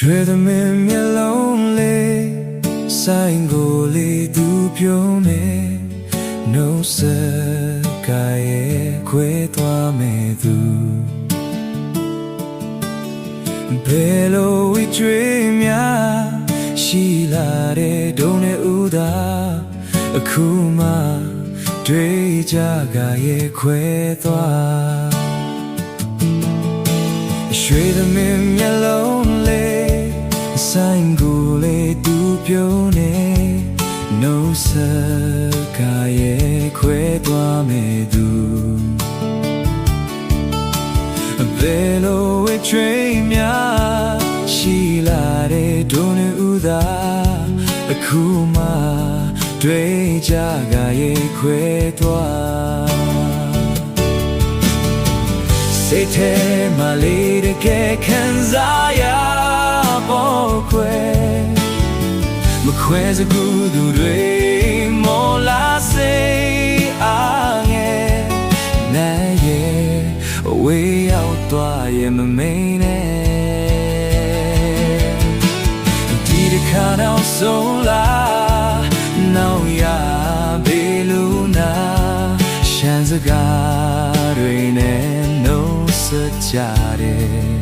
ရွှေသမင်မျက်လုံးလေးဆိုင်ကိုလေးသူပြုံးနေနှုတ်ဆက်ကရဲ့ခွဲသွားမယ်သူဘယ်လိုဝိကျွေးများရှိလာတဲ့ဒုံနဲ့ဥသာအခုမှတွေ့ကြကရဲ့ခွဲသွားရွှေသမင်မျက်လုံးလေးဆိုင်ကိုလေးသူပြုံးနေနှုတ်ဆက်ကရဲ့ခွဲသွားမယ်သူဘယ်လိုဝိကျွေးများရှိလာတဲ့ဒုံနဲ့ဥသာအခုမှတွေ့ကြကရဲ့ခွဲသွားစိတ်ထဲမှာလေးတကယ်ခံစားရဖို့ခွဲမခွဲစကူသူတွေမောလာစိတ်အားငယ်နိုင်ရဲ့အဝေးရောက်သွားရဲ့မမိန်နဲ့ဒီတစ်ခါတော့ဆုံးလာနောက်ရဘေးလူနာရှမ်းစကားတွေနဲ့နှုတ်ဆက်ကြတယ်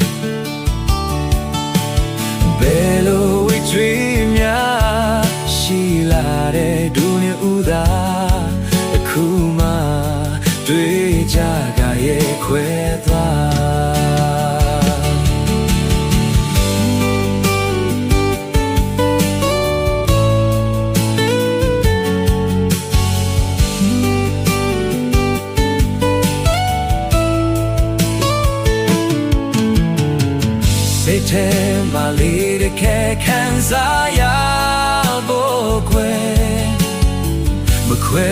ဘယ်လိုဝိကျွေးများရှိလာတဲ့ဒုနဲ့ဥသာအခုမှတွေ့ကြကရဲ့ခွဲသွားစိတ်ထဲမှာလေးတကယ်ခံစားရဖို့ခွဲမခွဲ